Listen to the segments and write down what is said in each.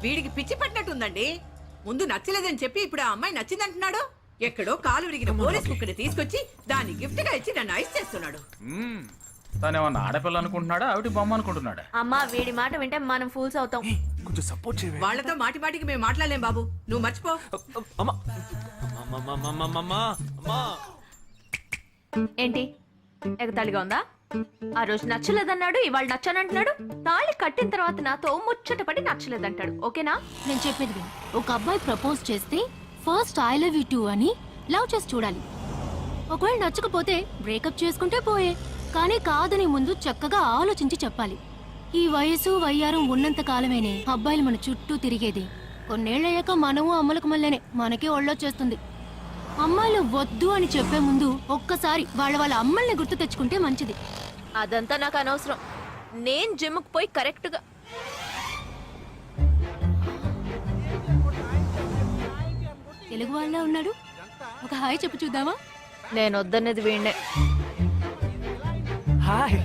వీడికి పిచ్చి పట్టినట్టుందండి. ముందు నచ్చలేదని చెప్పి ఇప్పుడు ఆ అమ్మాయి నచ్చిందంటున్నాడు. ఎక్కడో కాలు విరిగిన పోలీస్ కుక్కని తీసుకొచ్చి దాన్ని గిఫ్ట్ గా ఇచ్చి నన్ను ఐస్ చేస్తున్నాడు. తనేమన్నా ఆడపిల్ల అనుకుంటున్నాడా ఆవిడ బొమ్మ అనుకుంటున్నాడా? అమ్మా వీడి మాట వింటే మనం ఫూల్స్ అవుతాం. కొంచెం సపోర్ట్ చేయవే. వాళ్ళతో మాటి మాటికి మేము మాట్లాడలేం బాబు, నువ్వు మర్చిపో. ఏంటి ఎగతాళిగా ఉందా? ఆ రోజు నచ్చలేదన్నాడు, ఇవాళ నచ్చానంటున్నాడు. తాళి కట్టిన తర్వాత నాతో ముచ్చట పడి నచ్చలేదంటాడు. ఓకేనా? నేను చెప్పేది విను. ఒక అబ్బాయి ప్రపోజ్ చేస్తే first I love you two అని లవ్ చేసి చూడాలి. ఒకవేళ నచ్చకపోతే బ్రేకప్ చేసుకుంటే పోయే. కానీ కాదని ముందు చక్కగా ఆలోచించి చెప్పాలి. ఈ వయసు వయ్యారం ఉన్నంత కాలమేనే అబ్బాయిలు మన చుట్టూ తిరిగేది. కొన్నేళ్లయ్యాక మనము అమ్మలకు మళ్ళీనే మనకే ఒళ్ళొచ్చేస్తుంది. అమ్మాయిలు వద్దు అని చెప్పే ముందు ఒక్కసారి వాళ్ళ అమ్మల్ని గుర్తు తెచ్చుకుంటే మంచిది. అదంతా నాకు అనవసరం. నేను జిమ్కి పోయి కరెక్ట్ గా తెలుగు వాళ్ళ ఉన్నాడు. ఒక హాయ్ చెప్పు చూద్దామా? నేను వద్దనేది వీణ్ణే. హాయ్.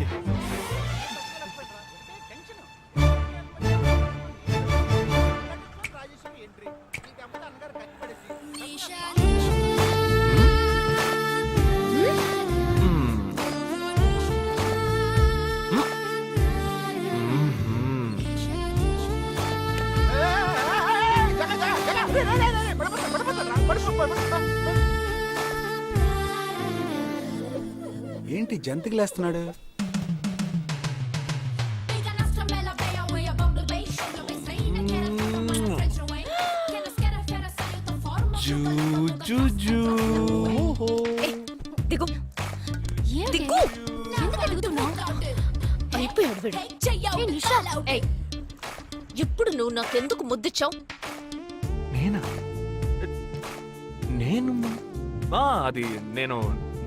ఏంటి జంతికి లేస్తున్నాడు? దిగు దిగు. ఎందుకు ఎదుగుతున్నావు? అయిపోయాడు వీడు. ఏయ్, ఇప్పుడు నువ్వు నాకెందుకు ముద్దిచ్చావు? నేనా? నేను అది నేను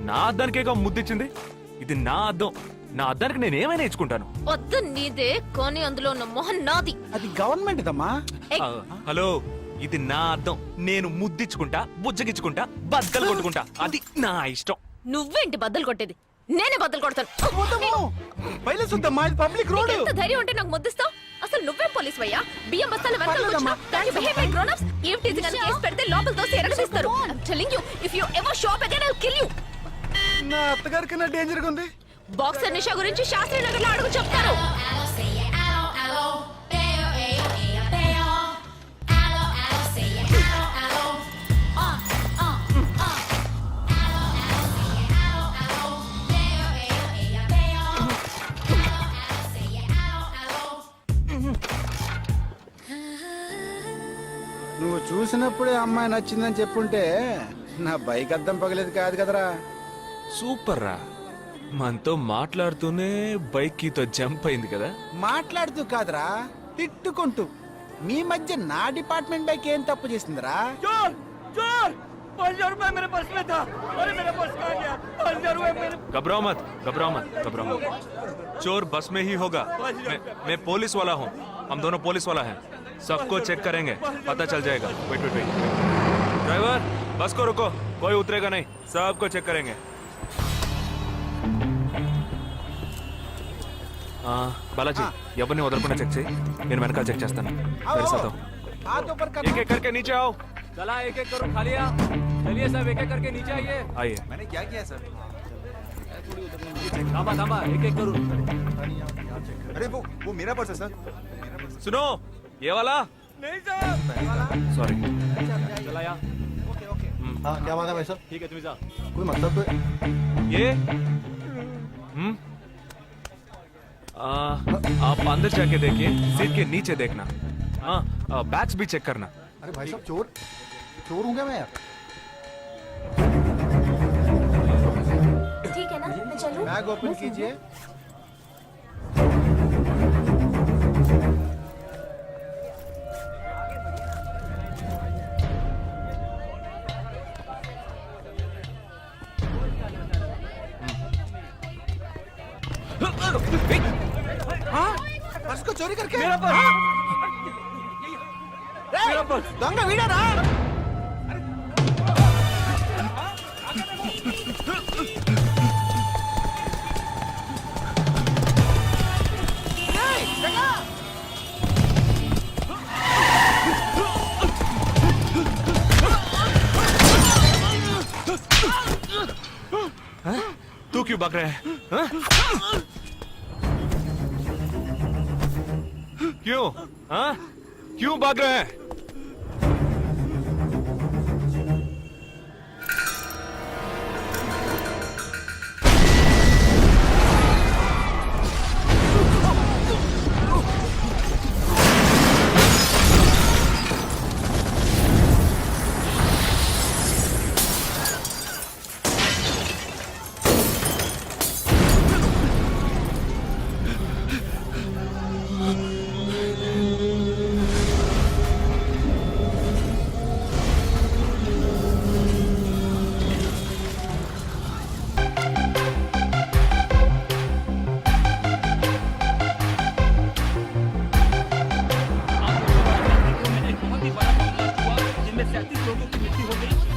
నా అద్దానికేగా ముద్దిచ్చింది. ఇది నా అద్దం. నా అద్దానికి నేను ఏమైనా ఇచ్చుకుంటాను. వద్దు నీదే, కానీ అందులో ఉన్న మొహన్ నాది. అది గవర్నమెంట్ దమ్మా. హలో, ఇది నా అద్దం. నేను ముద్దిచ్చుకుంటా, బుజ్జగిచ్చుకుంటా, బద్దలు కొట్టుకుంటా. అది నా ఇష్టం. నువ్వేంటి బద్దలు కొట్టేది? నేనే బద్దలు కొడతాను. Public road. ఎంత ధైర్యం ఉంటే నాకు ముద్దిస్తావు? అసలు నువ్వే పోలీస్ వయ్యా? బియ్యం బస్తాల వెనకాల కూర్చున్నా. దాన్ని behave like grown-ups. ఏం టీజీ గాని కేసు పెడితే లోపల తోసి ఎరగదీస్తారు. I'm telling you, if you ever show up again, I'll kill you. నా అత్తగారి కన్నా డేంజర్ గా ఉంది. బాక్సర్ నిషా గురించి శాస్త్రి నగర్ లో అడుగు చెప్తారు. నువ్వు చూసినప్పుడే అమ్మాయి నచ్చిందని చెప్పుంటే నా బైక్ అద్దం పగలేదు కాదు కదరా. సూపర్ రా. మనతో మాట్లాడుతూనే బైక్ కీతో జంప్ అయింది కదా. మాట్లాడుతూ కాదురా, తిట్టుకుంటూ. మీ మధ్య నా డిపార్ట్మెంట్ బైక్ ఏం తప్పు చేసిందిరా? घबराओ मत, घबराओ मत, घबराओ मत. चोर बस में ही होगा. मैं पुलिस वाला हूँ. हम दोनों पुलिस वाला हैं. सबको चेक करेंगे, पता चल जाएगा. Wait wait wait. ड्राइवर, बस को रुको. कोई उतरेगा नहीं. सबको चेक करेंगे. बालाजी, ఎవరిని వదలకుండా చెక్ చేయి. నేను వెనకాల చెక్ చేస్తాను. एक एक करके नीचे आओ. चला एक एक करो. खालिया चलिए सब एक एक करके नीचे आइए. आइए. मैंने क्या किया सर? थामा थामा एक एक करो. अरे वो मेरा पर्स है सर. सुनो, ये वाला नहीं सर. सॉरी. चला यार. Okay okay. हाँ क्या बात है भाई साहब? ठीक है तुम जा. कोई मतलब तो ये आप अंदर जाके देखिए. सीट के नीचे देखना. हाँ, बैग्स भी चेक करना. अरे भाई साहब चोर चोर हूँ क्या मैं यार? ठीक है ना, मैं चलूं? बैग ओपन कीजिए. हाँ? पर्स को चोरी करके? मेरा पर्स. मेरा पर्स. दंगा वीडा ना? क्यों भाग रहे हैं हाँ? क्यों हाँ? क्यों भाग रहे हैं?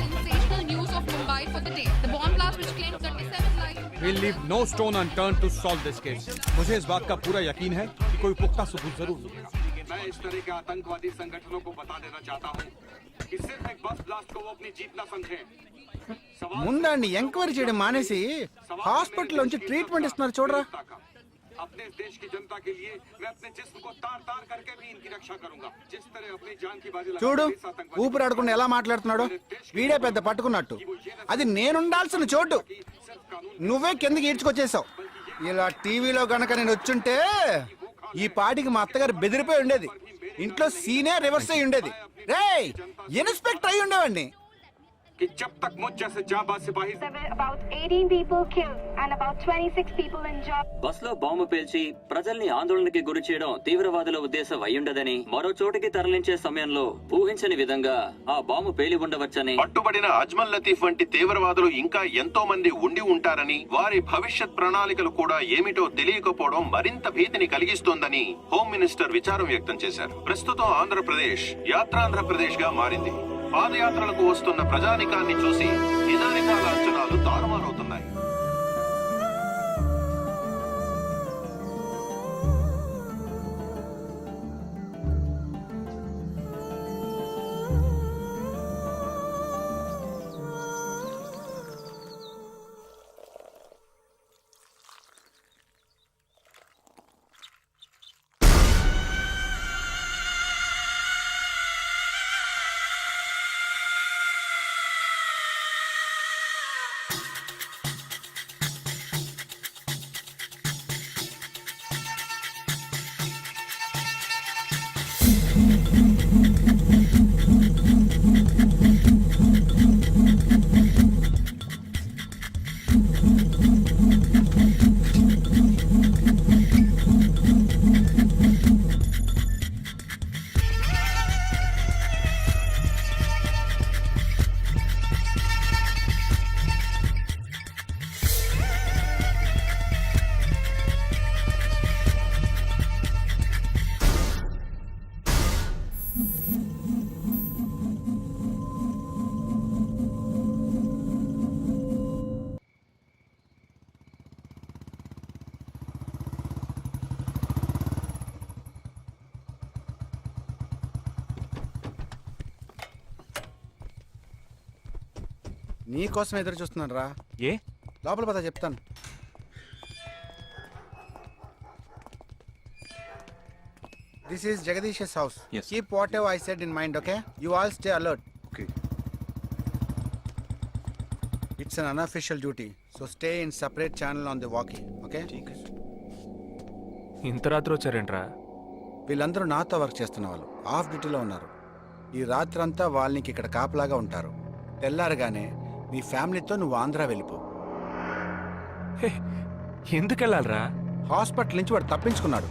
Sensational news of Mumbai for the day. The bomb blast which claimed 37 lives. We'll leave no stone unturned to solve this case. मुझे इस बात का पूरा यकीन है कि कोई पुख्ता सबूत जरूर मिलेगा। मैं इस तरह के आतंकवादी संगठनों को बता देना चाहता हूँ कि सिर्फ एक बस ब्लास्ट को वो अपनी जीत न समझें। ముందండి ఎంక్వైరీ చేయడం మానేసి హాస్పిటల్ నుంచి ట్రీట్మెంట్ ఇస్తున్నారు చూడరా. अपने इस देश की जनता के लिए मैं अपने जिस्म को तार तार करके भी इनकी रक्षा करूंगा जिस तरह अपनी जान की बाजी చూడు लगाकर इस आतंकवादी ఊపిరాడకుండా ఎలా మాట్లాడుతున్నాడు. వీడే పెద్ద పట్టుకున్నట్టు. అది నేనుండాల్సిన చోటు నువ్వే కిందకి ఈడ్చుకొచ్చేసావు. ఇలా టీవీలో గనక నేను వచ్చుంటే ఈ పాటికి మా అత్తగారు బెదిరిపోయి ఉండేది. ఇంట్లో సీనే రివర్స్ అయి ఉండేది. రేయ్ ఇన్స్పెక్టర్ అయి ఉండేవాడిని. कि जब तक मुझ जैसे जाबाज सिपाही There were about 18 people killed and about 26 people injured. Bus లో బాంబు పేల్చి ప్రజల్ని ఆందోళనకి గురి చేయడం తీవ్రవాదుల ఉద్దేశం అయ్యుండదని మరో చోటికి తరలించే సమయంలో ఊహించని విధంగా ఆ బాంబు పేలి ఉండవచ్చని పట్టుబడిన అజ్మల్ లతీఫ్ వంటి తీవ్రవాదులు ఇంకా ఎంతో మంది ఉండి ఉంటారని వారి భవిష్యత్ ప్రణాళికలు కూడా ఏమిటో తెలియకపోవడం మరింత భీతిని కలిగిస్తోందని హోమ్ మినిస్టర్ విచారం వ్యక్తం చేశారు. ప్రస్తుతం ఆంధ్రప్రదేశ్ యాత్రాంధ్రప్రదేశ్ గా మారింది. పాదయాత్రలకు వస్తున్న ప్రజానికాన్ని చూసి నిజానికాల అంచనాలు తారుమారవుతున్నాయి. నీ కోసం ఎదురు చూస్తున్నాను రా. ये లోపల పద చెప్తాను. This is Jagadish's house. Yes. Keep whatever I said in mind, okay? You all stay alert. Okay. It's an unofficial duty, so stay in separate channel on the walkie, okay? ఇంత రాత్రి వచ్చారేంట్రా? వీళ్ళందరూ నాతో వర్క్ చేస్తున్న వాళ్ళు. Of డ్యూటీలో ఉన్నారు. ఈ రాత్రంతా వాళ్ళకి ఇక్కడ కాపలాగా ఉంటారు. తెల్లారగానే నీ ఫ్యామిలీతో నువ్వు ఆంధ్ర వెళ్ళిపో. ఎందుకు వెళ్ళాలరా? హాస్పిటల్ నుంచి వాడు తప్పించుకున్నాడు.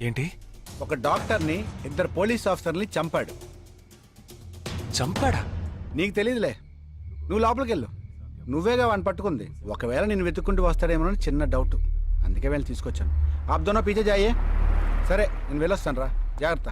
ఏంటి? ఒక డాక్టర్ని, 2 పోలీస్ ఆఫీసర్ని చంపాడు. చంపాడా? నీకు తెలియదులే. నువ్వు లోపలికి వెళ్ళు. నువ్వేగా వాడిని పట్టుకుంది. ఒకవేళ నేను వెతుక్కుంటూ వస్తాడేమోనని చిన్న డౌట్. అందుకే వెళ్ళి తీసుకొచ్చాను. ఆప్ దోనో పీछे जाइए. సరే నేను వెళ్ళొస్తాను రా. జాగ్రత్త.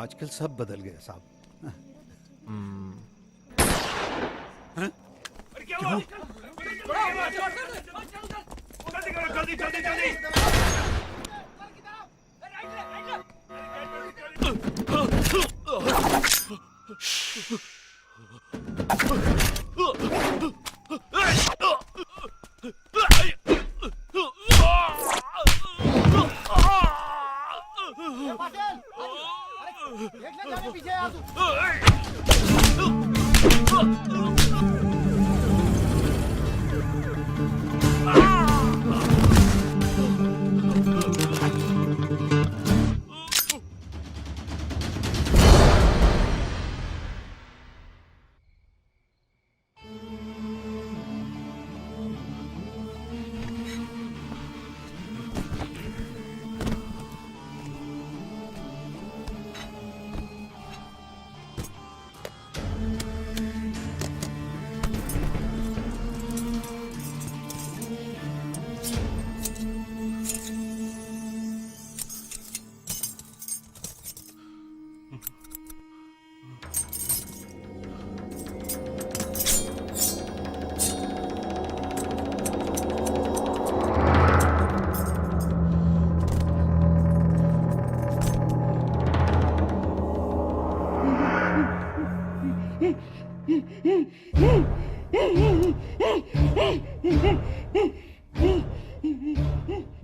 आजकल सब बदल गए साहब।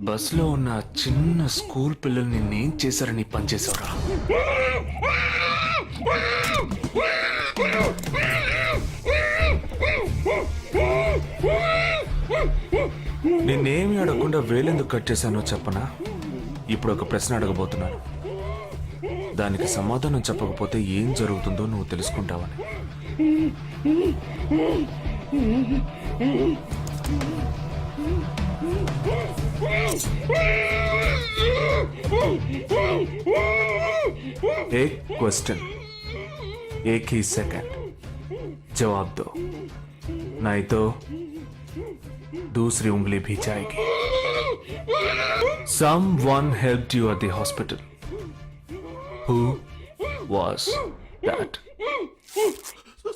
బస్లో ఉన్న చిన్న స్కూల్ పిల్లల్ని నేను చేశారని పనిచేసావురా. నేనేమి అడగకుండా వేలెందుకు కట్ చేశానో చెప్పనా? ఇప్పుడు ఒక ప్రశ్న అడగబోతున్నాను. దానికి సమాధానం చెప్పకపోతే ఏం జరుగుతుందో నువ్వు తెలుసుకుంటావని. एक क्वेश्चन, एक ही सेकंड, जवाब दो, नहीं तो दूसरी उंगली भी जाएगी. Someone helped you at the hospital. Who was that?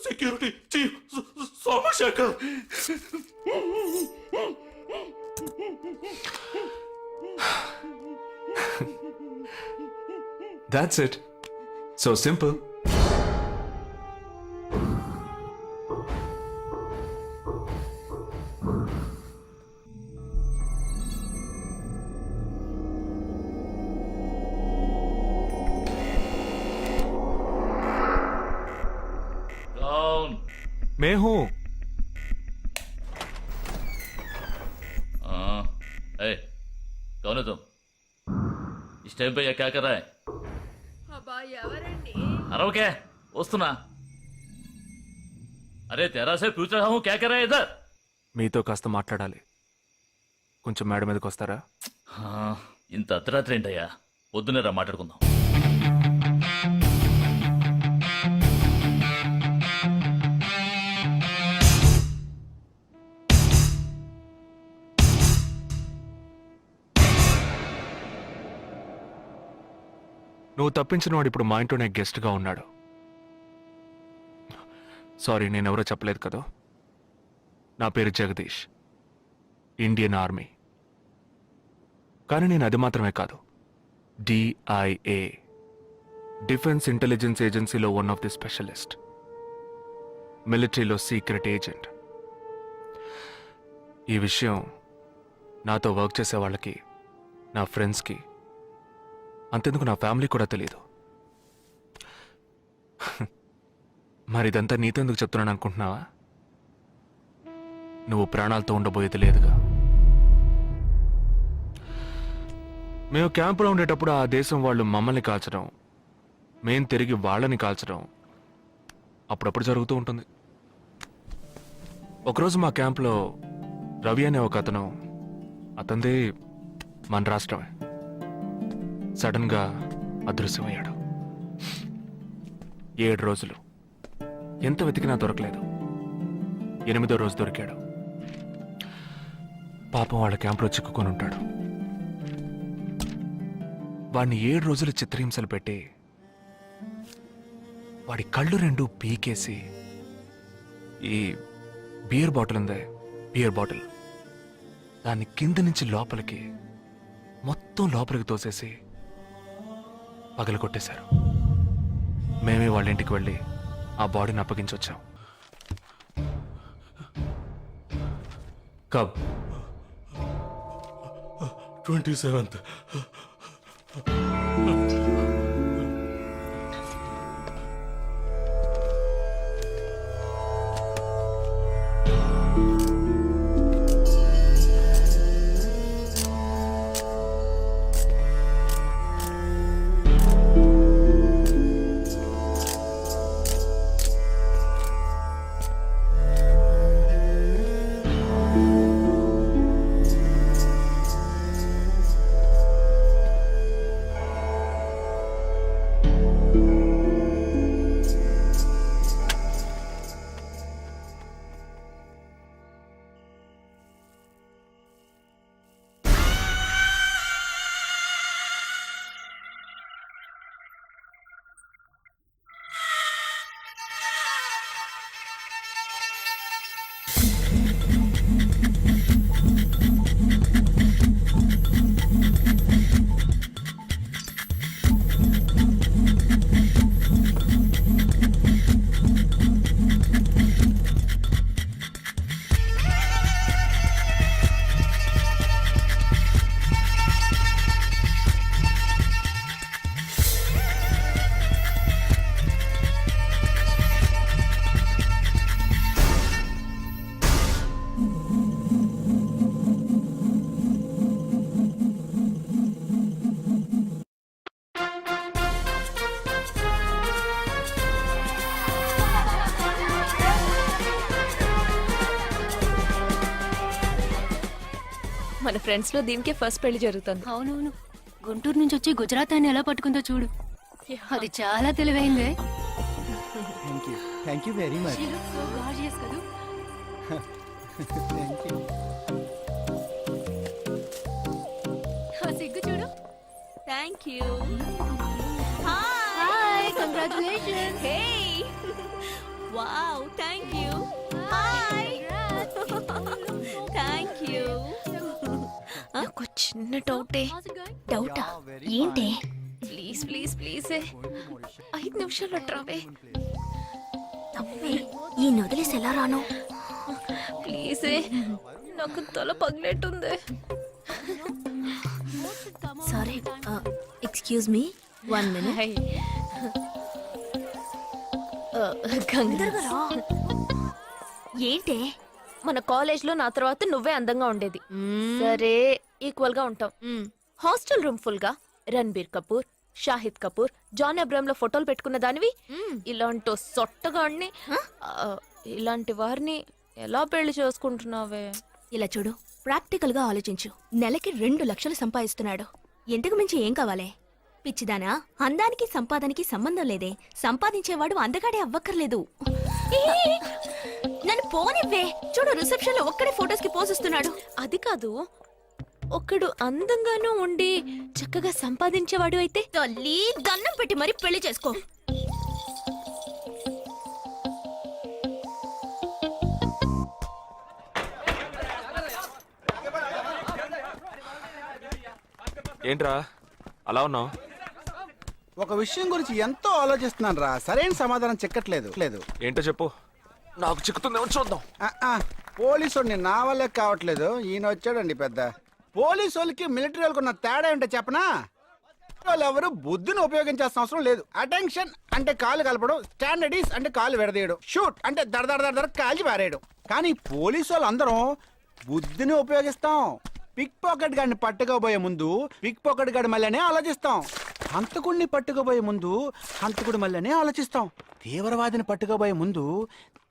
Security chief Somashekar. That's it. So simple. Down. मैं हूं. ए, कौन है तुम? इस टाइम पे ये क्या कर रहा है? అబ్బా ఎవరండి? अरे వస్తున్నా. अरे तेरा से पूछ रहा हूँ क्या कर रहा है इधर? మీతో కాస్త మాట్లాడాలి. కొంచెం మేడ మీదకి వస్తారా? ఇంత అర్ధరాత్రి ఏంటయ్యా? పొద్దున్నే రా మాట్లాడుకుందాం. నువ్వు తప్పించిన వాడు ఇప్పుడు మా ఇంట్లోనే గెస్ట్గా ఉన్నాడు. సారీ, నేనెవరో చెప్పలేదు కదా. నా పేరు జగదీష్, ఇండియన్ ఆర్మీ. కానీ నేను అది మాత్రమే కాదు, DIA, డిఫెన్స్ ఇంటెలిజెన్స్ ఏజెన్సీలో వన్ ఆఫ్ ది స్పెషలిస్ట్, మిలిటరీలో సీక్రెట్ ఏజెంట్. ఈ విషయం నాతో వర్క్ చేసే వాళ్ళకి, నా ఫ్రెండ్స్కి, అంతెందుకు నా ఫ్యామిలీ కూడా తెలియదు. మరి ఇదంతా నీతో ఎందుకు చెప్తున్నాను అనుకుంటున్నావా? నువ్వు ప్రాణాలతో ఉండబోయేది లేదుగా. మేము క్యాంపులో ఉండేటప్పుడు ఆ దేశం వాళ్ళు మమ్మల్ని కాల్చడం, మేం తిరిగి వాళ్ళని కాల్చడం అప్పుడప్పుడు జరుగుతూ ఉంటుంది. ఒకరోజు మా క్యాంప్లో రవి అనే ఒక అతను, అతనిది మన రాష్ట్రమే, సడన్గా అదృశ్యమయ్యాడు. 7 రోజులు ఎంత వెతికినా దొరకలేదు. 8వ రోజు దొరికాడు. పాపం వాళ్ళ క్యాంపులో చిక్కుకొని ఉంటాడు. వాడిని 7 రోజులు చిత్రహింసలు పెట్టి వాడి కళ్ళు రెండు పీకేసి ఈ బియర్ బాటిల్ ఉందే, బియర్ బాటిల్, దాన్ని కింద నుంచి లోపలికి మొత్తం లోపలికి తోసేసి పగలు కొట్టేశారు. మేమే వాళ్ళ ఇంటికి వెళ్ళి ఆ బాడీని అప్పగించొచ్చాం. కబ్ 27th. మన ఫ్రెండ్స్ లో దీనికే ఫస్ట్ పెళ్లి జరుగుతుంది. అవునవును, గుంటూరు నుంచి వచ్చి గుజరాత్ అని ఎలా పట్టుకుందో చూడు. అది చాలా తెలివైందే. Thank you very much. She looks so gorgeous కదూ. Thank you. ఆ సిగ్గు చూడు. Thank you. Hi, congratulations. Hey wow, thank you. Hi, thank you. నాకు చిన్న డౌటే. డౌటా? ఏంటే? ప్లీజ్ ప్లీజ్ ప్లీజ్ 5 నిమిషాలు ట్రావే. ఈ నొదిలేసి ఎలా రాను? ప్లీజ్, నాకు తల పగిలేట్టుంది. Sorry, excuse me, 1 minute. ఏంటే? మన కాలేజ్ లో నా తర్వాత నువ్వే అందంగా ఉండేది. సరే, ఈక్వల్ గా ఉంటాం. హాస్టల్ రూమ్ ఫుల్ గా రణబీర్ కపూర్, షాహిద్ కపూర్, జాన్ అబ్రామ్ లో ఫోటోలు పెట్టుకున్న దానివి ఇలాంటి సొట్టగాడిని, ఇలాంటి వారిని ఎలా పెళ్లి చేసుకుంటున్నావే? ఇలా చూడు, ప్రాక్టికల్ గా ఆలోచించు. నెలకి 2 లక్షలు సంపాదిస్తున్నాడు. ఎంతకు మించి ఏం కావాలే? పిచ్చిదానా, అందానికి సంపాదనకి సంబంధం లేదే. సంపాదించేవాడు అందగాడే అవ్వక్కర్లేదు. నన్ను పోనివ్వే. చూడు, రిసెప్షన్ లో ఒక్కడే ఫోటోస్ కి పోజిస్తున్నాడు. అది కాదు, ఒకడు అందంగానూ ఉండి చక్కగా సంపాదించేవాడు అయితే తల్లి, దండం పెట్టి మరి పెళ్లి చేసుకో. ఏంట్రా అలా ఉన్నావు? ఒక విషయం గురించి ఎంతో ఆలోచిస్తున్నాను రా, సరైన సమాధానం చిక్కట్లేదు. ఏంటో చెప్పు, నాకు చిక్కుతుందేమో చూద్దాం. పోలీసు వాడిని నా వల్లే కావట్లేదు. ఈయన వచ్చాడండి పెద్ద. పోలీసు వాళ్ళకి మిలిటరీ వాళ్ళకి ఉన్న తేడా ఏంటో చెప్పనా? వాళ్ళు ఎవరు బుద్ధిని ఉపయోగించాల్సిన అవసరం లేదు. అటెన్షన్ అంటే కాలు కలపడం, స్టాండర్డీస్ అంటే కాలు విడదీయడం, షూట్ అంటే దడ కాల్చి పారేయడం. కానీ పోలీసు వాళ్ళు అందరం బుద్ధిని ఉపయోగిస్తాం. పిక్ పాకెట్ గాడిని పట్టుకోబోయే ముందు పిక్ పాకెట్ గాడి మళ్ళీనే ఆలోచిస్తాం. హంతకుడిని పట్టుకోబోయే ముందు హంతకుడి మళ్ళీనే ఆలోచిస్తాం. తీవ్రవాదిని పట్టుకోబోయే ముందు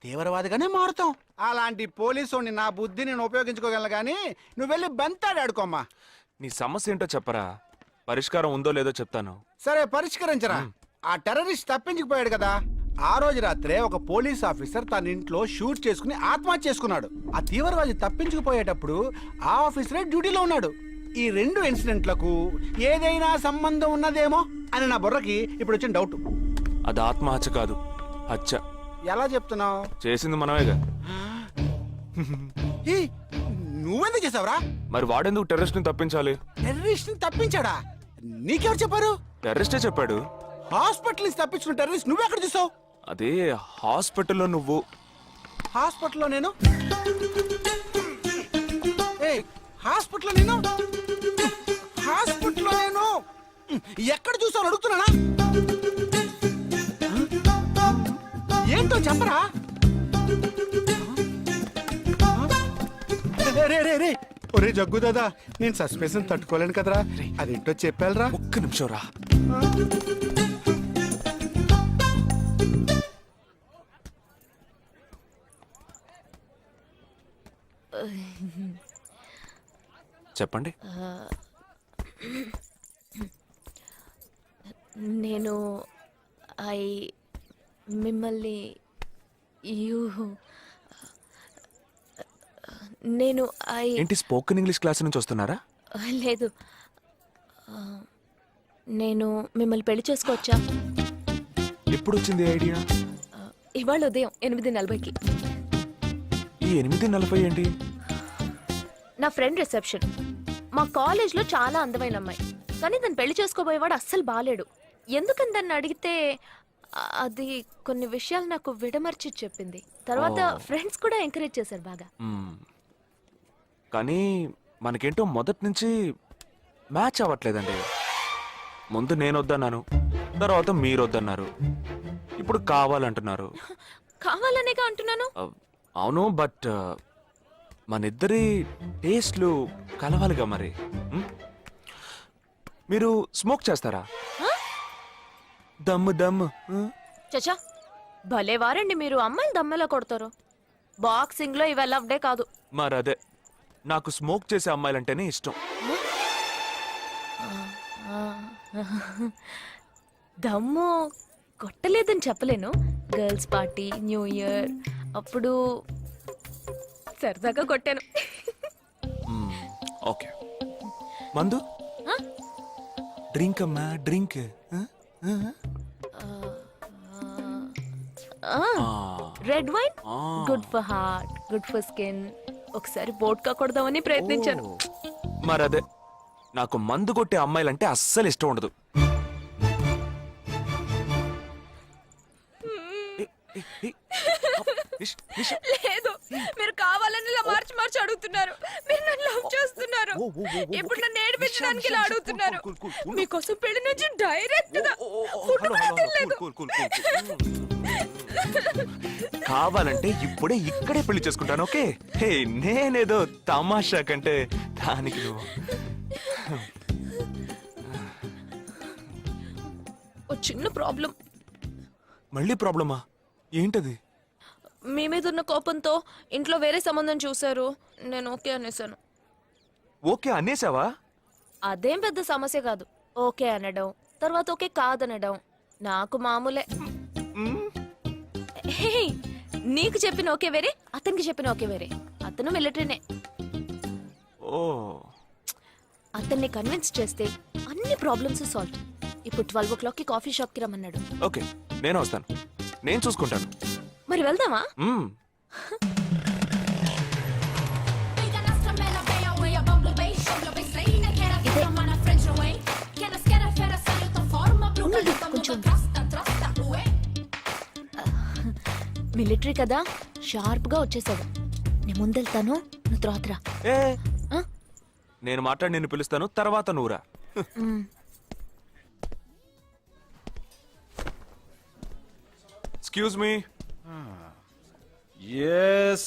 తీవ్రవాదిగానే మారుతాం. అలాంటి పోలీసుని నా బుద్ధిని నేను ఉపయోగించుకోగలను, కానీ నువ్వు వెళ్ళి బంతాడు ఆడుకోమ్మా. నీ సమస్య ఏంటో చెప్పరా, పరిష్కారం ఉందో లేదో చెప్తాను. సరే, పరిష్కరించరా. ఆ టెర్రరిస్ట్ తప్పించుకుపోయాడు కదా, ఆ రోజు రాత్రే ఒక పోలీస్ ఆఫీసర్ తన ఇంట్లో షూట్ చేసుకుని ఆత్మహత్య చేసుకున్నాడు. ఆ తీవ్రవాది తప్పించుకుపోయేటప్పుడు ఆ ఆఫీసరే డ్యూటీలో ఉన్నాడు. ఈ 2 ఇన్సిడెంట్లకు ఏదైనా సంబంధం ఉన్నదేమో అని నా బుర్రకి ఇప్పుడు వచ్చిన డౌట్. అది ఆత్మహత్య కాదు, హత్య. ఎలా చెప్తున్నావు? చేసింది మనమేగా. నువ్వెందుకు చేసావురా? మరి వాడెందుకు టెర్రరిస్ట్ ని తప్పించాలి? టెర్రరిస్ట్ ని తప్పించాడా? నీకెవరు చెప్పారు? టెర్రరిస్టే చెప్పాడు. హాస్పిటల్ నుంచి తప్పించుకున్న టెర్రరిస్ట్ నువ్వెక్కడ చూసావు? అదే హాస్పిటల్లో నువ్వు. హాస్పిటల్లో నేను? ఏయ్, హాస్పిటల్లో నేను? హాస్పిటల్లో నేను ఎక్కడ చూసావు అడుగుతున్నానా? ఏంటో చెప్పరా? రే రే రే, ఒరే జగ్గు దాదా, నేను సస్పెన్షన్ తట్టుకోలేను కదరా. అదేంటో చెప్పాలరా. ఒక్క నిమిషం రా. చెప్పండి. నేను మిమ్మల్ని నేను ఏంటి స్పోకెన్ ఇంగ్లీష్ క్లాస్ నుంచి వస్తున్నారా? లేదు, నేను మిమ్మల్ని పెళ్లి చేసుకోవచ్చా? ఎప్పుడు వచ్చింది ఐడియా? ఇవాళ ఉదయం 8:40కి. ఈ 8:40 ఏంటి? నా ఫ్రెండ్ రిసెప్షన్. మా కాలేజ్లో చాలా అందమైన అమ్మాయి, కానీ దాన్ని పెళ్లి చేసుకోబోయేవాడు అస్సలు బాలేడు. ఎందుకని దాన్ని అడిగితే అది కొన్ని విషయాలు నాకు విడమర్చి చెప్పింది. తర్వాత ఫ్రెండ్స్ కూడా ఎంకరేజ్ చేశారు బాగా. కానీ మనకేంటో మొదటి నుంచి మ్యాచ్ అవ్వట్లేదండి. ముందు నేను వద్దన్నాను, తర్వాత మీరు వద్దన్నారు, ఇప్పుడు కావాలంటున్నారు. కావాలనేగా అంటున్నాను. అవును, బట్ మనిద్దరి టేస్ట్లు కలవాలిగా మరి. మీరు స్మోక్ చేస్తారా? దమ్ము దమ్ము. చచా, భలే వారండి మీరు. అమ్మాయిలు దమ్మెలా కొడతారు. బాక్సింగ్ లో ఇవి లవ్డే కాదు. మరదే, నాకు స్మోక్ చేసే అమ్మాయిలంటేనే ఇష్టం. దమ్ము కొట్టలేదని చెప్పలేను. గర్ల్స్ పార్టీ, న్యూ ఇయర్ అప్పుడు సరదాగా కొట్టాను. ఓకే, మందు డ్రింక్ అమ్మా, drink. Red wine good for heart, good for skin. ఒకసారి వోడ్కా కొడదామని ప్రయత్నించాను. మరదే, నాకు మందు కొట్టే అమ్మాయిలంటే అస్సలు ఇష్టం ఉండదు. లేదు, మీరు కావాలని ఇలా మార్చి మార్చి అడుగుతున్నారు. మీరు నన్ను లవ్ చేస్తున్నారు. ఇప్పుడు నన్ను ఏడిపించడానికి ఇలా అడుగుతున్నారు. మీకోసం పెళ్లి నుంచి డైరెక్ట్ గా ఫుడ్ కూడా తినలేదు. కావాలంటే ఇప్పుడే ఇక్కడే పెళ్లి చేసుకుంటాను. ఓకే, హే, నేనేదో తమాషా కంటే దానికి నువ్వు. ఓ చిన్న ప్రాబ్లం. మళ్ళీ ప్రాబ్లమా? ఏంటది? మీ మీద ఉన్న కోపంతో ఇంట్లో వేరే సంబంధం చూశారు. నేను ఓకే అనేసాను. ఓకే అనేసావా? అదేం పెద్ద సమస్య కాదు. ఓకే అనడం, తర్వాత ఓకే కాదనడం నాకు మామూలే. హే, నీకు చెప్పిన ఓకే వేరే, అతనికి చెప్పిన ఓకే వేరే. అతను మిలిటరీనే. ఓ, అతన్ని కన్విన్స్ చేస్తే అన్ని ప్రాబ్లమ్స్ సాల్వ్. ఇప్పుడు 12 o'clockకి కాఫీ షాప్కి రమ్మన్నాడు. ఓకే, నేను వస్తాను, నేను చూసుకుంటాను. మరి వెళ్దామా? మిలిటరీ కదా, షార్ప్ గా వచ్చేసాడు. నేను ముందెళ్తాను, నువ్వు తర్వాత రా. నేను మాట్లాడి నిన్ను పిలుస్తాను, తర్వాత నువ్వురా. Excuse me. Yes.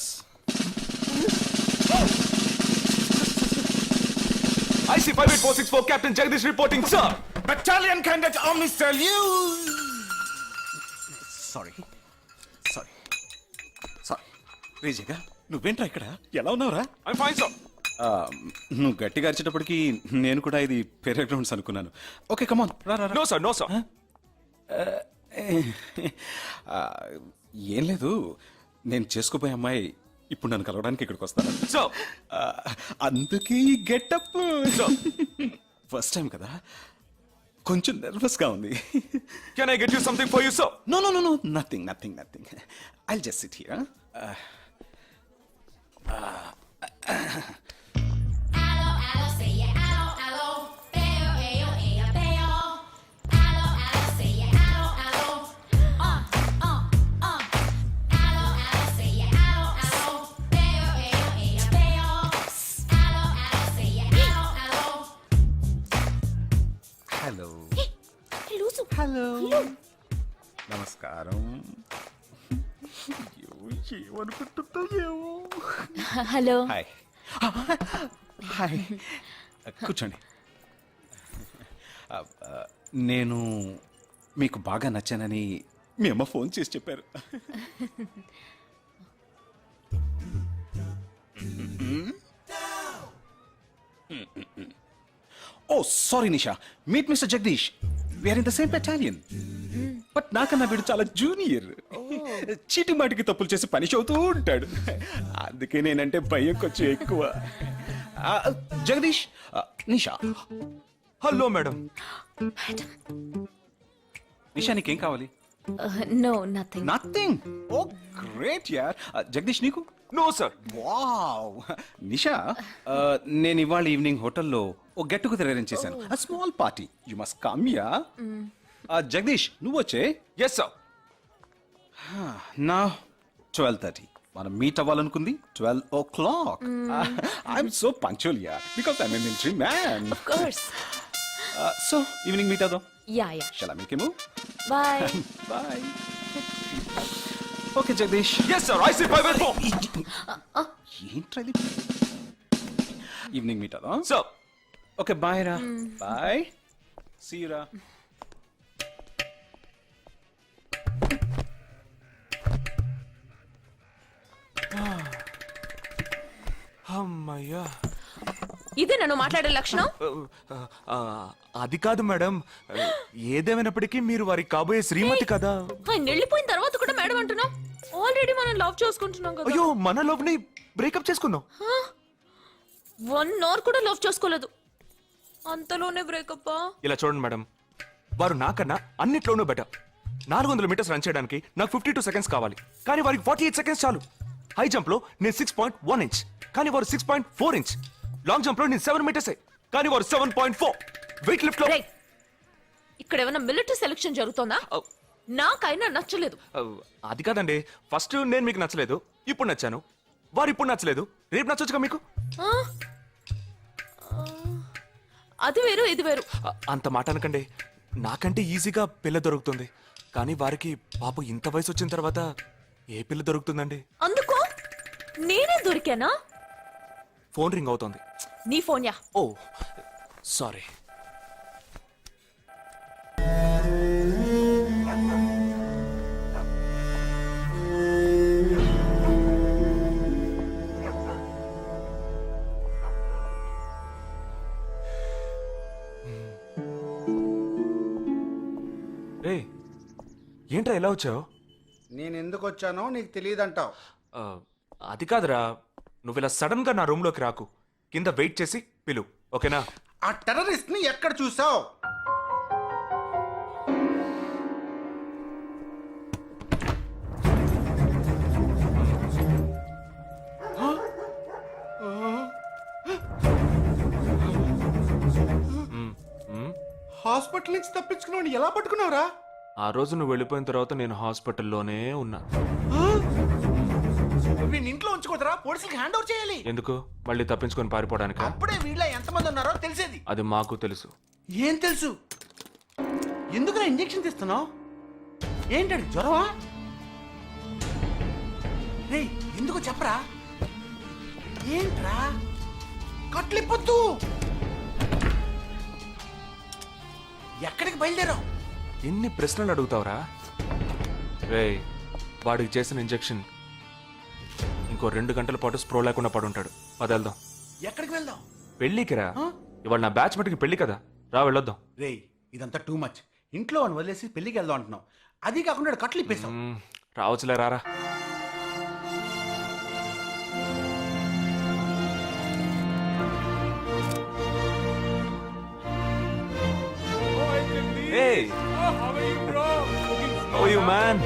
I see 58464 Captain Jagdish reporting, sir. Battalion Cadet Army salute. Sorry. రేజగా, నువ్వేంట్రా ఇక్కడ? ఎలా ఉన్నావురా? I'm fine, sir. నువ్వు గట్టిగా అరిచేటప్పటికి నేను కూడా ఇది పెరే గ్రౌండ్స్ అనుకున్నాను. ఓకే, కమాన్, రా. No, sir. No, sir. ఏం లేదు, నేను చేసుకోబోయే అమ్మాయి ఇప్పుడు నన్ను కలవడానికి ఇక్కడికి వస్తాను. So, అందుకే ఈ గెటప్. ఫస్ట్ టైం కదా, కొంచెం నర్వస్ గా ఉంది. Can I get you something for you, sir? No, nothing. I'll just sit here. Hello నమస్కారం. ఏమనుకుంటుందో ఏమో. హలో. హాయ్ కూర్చోండి. నేను మీకు బాగా నచ్చానని మీ అమ్మ ఫోన్ చేసి చెప్పారు. Oh sorry Nisha, meet mister Jagadish. We're in the same battalion. But నాకన్నా వీడు చాలా జూనియర్. చీటి మాటికి తప్పులు చేసి పనిష్ అవుతూ ఉంటాడు. అందుకే నేనంటే భయం కొంచెం ఎక్కువ. జగదీష్, నిషా. Hello madam. నిషా నీకేం కావాలి? No nothing. Nothing. Oh great యార్. జగదీష్ నీకు? No sir. వావ్. నిషా, నేను ఇవాళ ఈవినింగ్ హోటల్లో ఓ గెట్ టుగెదర్ అరేంజ్ చేశాను. Small party. You must come ya. Jagadish నువ్వు వచ్చే. Yes sir. నా 12:30 మనం మీట్ అవ్వాలనుకుంది 12 o'clock. I'm so punctual ya because I'm a military man. Of course. So evening meet అవుదాం. Ya. Shall I make a move? Bye. Bye. Okay Jagadish. Yes sir. I see 5 ఏంట్రా ఇది? Evening meet అవుదాం. Sir. Okay bye రా. Bye. See you రా. అమ్మయ్యా. ఇదే నన్ను మాట్లాడే లక్షణం? అది కాదు మేడం, ఏదేమైనప్పటికీ మీరు వారి కాబోయే శ్రీమతి కదా. ఆయన వెళ్ళిపోయిన తర్వాత కూడా మేడం అంటున్నావు. ఆల్రెడీ మనం లవ్ చేసుకుంటున్నాం కదా. అయ్యో, మన లవ్ ని బ్రేకప్ చేసుకున్నాం. 1 hour కూడా లవ్ చేసుకోలేదు, అంతలోనే బ్రేకప్. ఇలా చూడండి మేడం, వారు నాకన్నా అన్నిట్లోనూ బెటర్. 400 మీటర్స్ రన్ చేయడానికి నాకు 52 seconds కావాలి, కానీ వారికి 48 seconds చాలు. హై జంప్ లో నేను 6.1 inch, కానీ వారు 6.4 inch. లాంగ్ జంప్ లో నేను 7 meters, కానీ వారు 7.4. వెయిట్ లిఫ్ట్ లో ఇక్కడ ఏమైనా మిలిటరీ సెలక్షన్ జరుగుతుందా? నాకైనా నచ్చలేదు. అది కాదండి, ఫస్ట్ నేను మీకు నచ్చలేదు, ఇప్పుడు నచ్చాను. వారు ఇప్పుడు నచ్చలేదు, రేపు నచ్చొచ్చుగా మీకు. అది వేరు ఇది వేరు. అంత మాట అనకండి, నాకంటే ఈజీగా పిల్ల దొరుకుతుంది, కానీ వారికి పాపం ఇంత వయసు వచ్చిన తర్వాత ఏ పిల్ల దొరుకుతుందండి? అందుకు నేనే దొరికానా? ఫోన్ రింగ్ అవుతోంది. నీ ఫోన్ యా? ఓ సారీ. ఏంట్రా ఎలా వచ్చావు? నేను ఎందుకు వచ్చానో నీకు తెలియదంటావు. అది కాదురా, నువ్వు ఇలా సడన్ గా నా రూమ్ లోకి రాకు, కింద వెయిట్ చేసి పిలు, ఓకేనా? ఆ టెర్రరిస్ట్ ని ఎక్కడ చూసావు? హాస్పిటల్ నుంచి తప్పించుకున్నావు, ఎలా పట్టుకున్నావురా? ఆ రోజు నువ్వు వెళ్ళిపోయిన తర్వాత నేను హాస్పిటల్లోనే ఉన్నా. వీడిని ఇంట్లో ఉంచుకోదరా, పోలీసులకు హ్యాండ్ ఓవర్ చేయాలి. ఎందుకు? మళ్ళీ తప్పించుకొని పారిపోవడానికి? అప్పుడే వీళ్ళ ఎంతమంది ఉన్నారో తెలిసేది. అది మాకు తెలుసు. ఏం తెలుసు? ఎందుకు ఇంజెక్షన్ తీస్తున్నావు? ఏంటండి జ్వరమా? రే ఎందుకు చెప్పరా? ఏంట్రా కట్లిప్పొద్దు. ఎక్కడికి బయలుదేరావు? ఎన్ని ప్రశ్నలు అడుగుతావురా? రే, వాడికి చేసిన ఇంజెక్షన్ ఇంకో 2 గంటల పాటు స్ప్రో లేకుండా పడుంటాడు. పదేళ్దాం. ఎక్కడికి వెళ్దాం? పెళ్ళికి రా. ఇవాళ నా బ్యాచ్ మటుకి పెళ్లి కదా, రా వెళ్ళొద్దాం. రే ఇదంతా టూ మచ్. ఇంట్లో అని వదిలేసి పెళ్లికి వెళ్దాం అంటున్నావు, అది కాకుండా కట్లు ఇప్పేస్తాం. రావచ్చులే, రారా. Hey, how are you, bro? Looking how are you, man?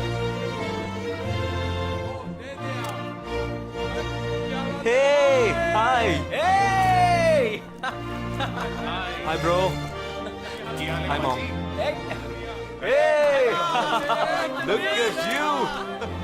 Hey, hi. Hey. Hi, bro. Hi, mom. Hey. Look at you.